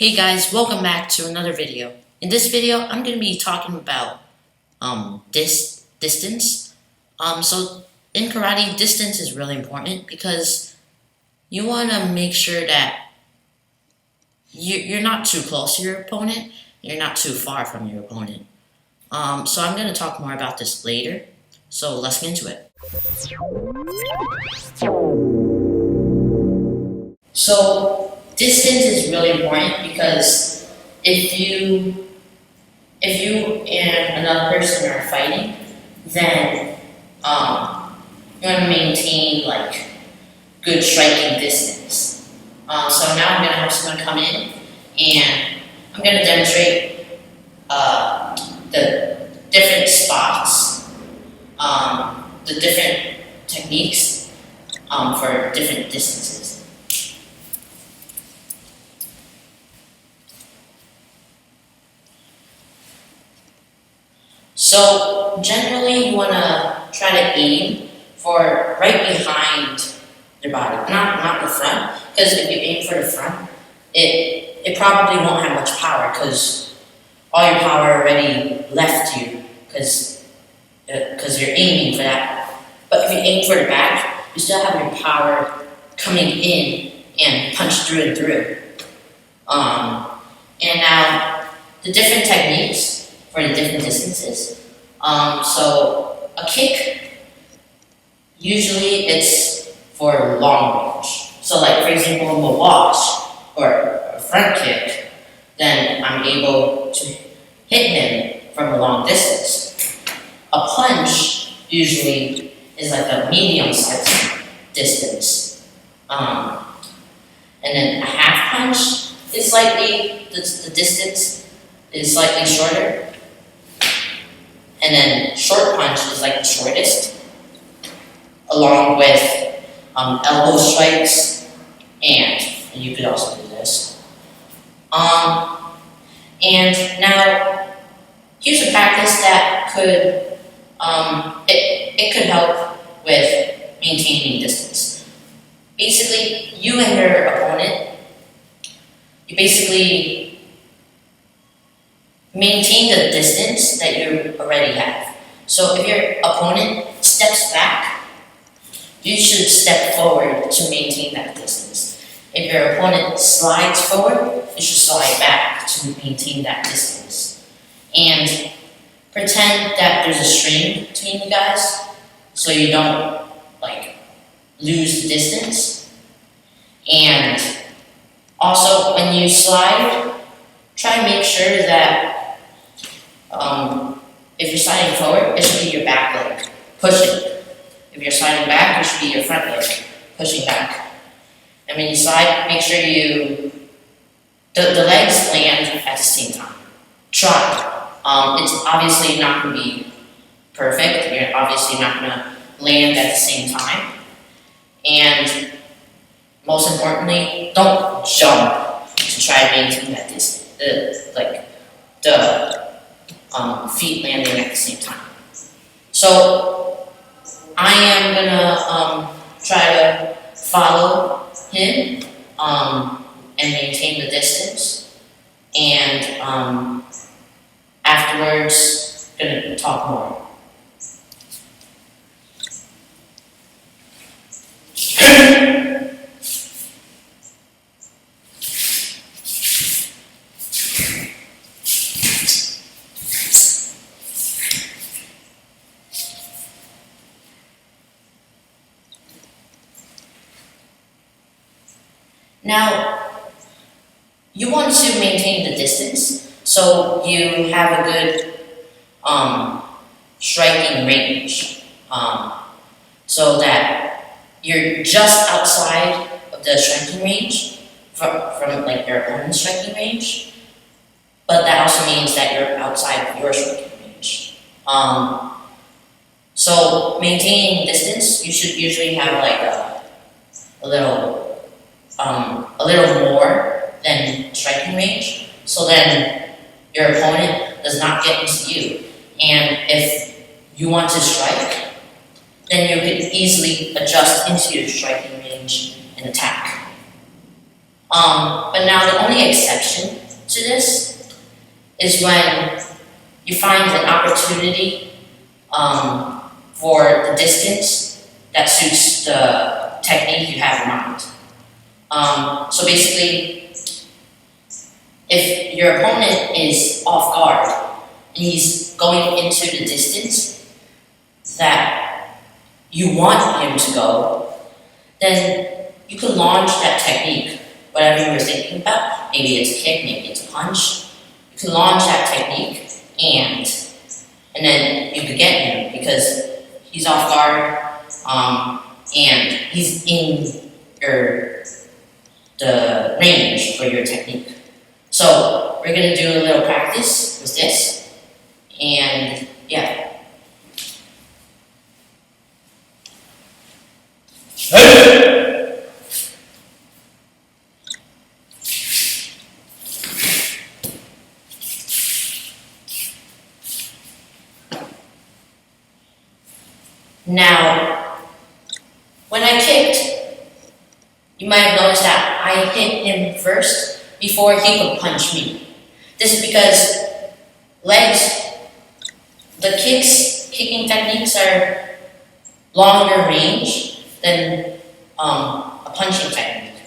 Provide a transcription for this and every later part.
Hey guys, welcome back to another video. In this video, I'm going to be talking about distance. So in karate, distance is really important because you want to make sure that you're not too close to your opponent, you're not too far from your opponent. So I'm going to talk more about this later. So let's get into it. So distance is really important because if you and another person are fighting, then you want to maintain like good striking distance. So now I'm going to have someone come in and I'm going to demonstrate the different spots, the different techniques for different distances. So generally you want to try to aim for right behind their body, not the front, because if you aim for the front, it probably won't have much power because all your power already left you because you're aiming for that. But if you aim for the back, you still have your power coming in and punch through and through. And now the different techniques for the different distances. So a kick, usually it's for long range. So like for example, a wash or a front kick, then I'm able to hit him from a long distance. A punch usually is like a medium-sized distance. And then a half punch is slightly, the distance is slightly shorter. And then short punch is like the shortest, along with elbow strikes, and you could also do this. And now here's a practice that could it could help with maintaining distance. Basically, you and your opponent, you basically maintain the distance that you already have. So if your opponent steps back, you should step forward to maintain that distance. If your opponent slides forward, you should slide back to maintain that distance. And pretend that there's a string between you guys so you don't like lose the distance. And also when you slide, try and make sure that if you're sliding forward, it should be your back leg pushing. If you're sliding back, it should be your front leg pushing back. And when you slide, make sure the legs land at the same time. Try. It's obviously not going to be perfect. You're obviously not going to land at the same time. And most importantly, don't jump to try and maintain that distance. The feet landing at the same time. So I am gonna try to follow him and maintain the distance, and afterwards gonna talk more. Now, you want to maintain the distance so you have a good striking range, so that you're just outside of the striking range from like your opponent's striking range, but that also means that you're outside of your striking range. So maintaining distance, you should usually have like a little more than striking range, so then your opponent does not get into you. And if you want to strike, then you can easily adjust into your striking range and attack. But now the only exception to this is when you find an opportunity for the distance that suits the technique you have in mind. So basically, if your opponent is off guard and he's going into the distance that you want him to go, then you can launch that technique, whatever you were thinking about. Maybe it's a kick, maybe it's a punch. You can launch that technique and then you could get him because he's off guard and he's in the range for your technique. So we're gonna do a little practice with this, and yeah. Now, when I kicked, you might have noticed that I hit him first before he could punch me. This is because the kicking techniques are longer range than a punching technique.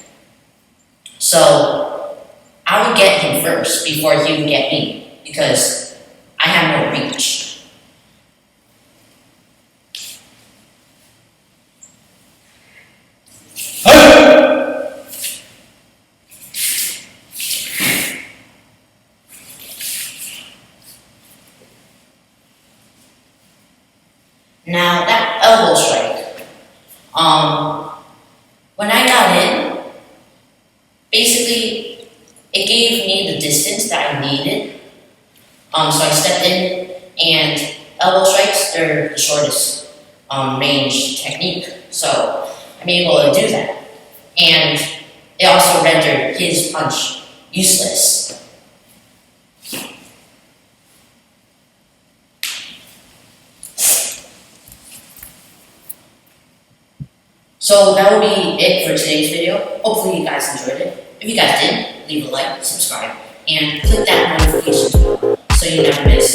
So I would get him first before he would get me because I have more reach. Now that elbow strike, when I got in, basically it gave me the distance that I needed. So I stepped in, and elbow strikes, they're the shortest range technique. So I'm able to do that. And it also rendered his punch useless. So that will be it for today's video. Hopefully you guys enjoyed it. If you guys did, leave a like, subscribe, and click that notification bell so you never miss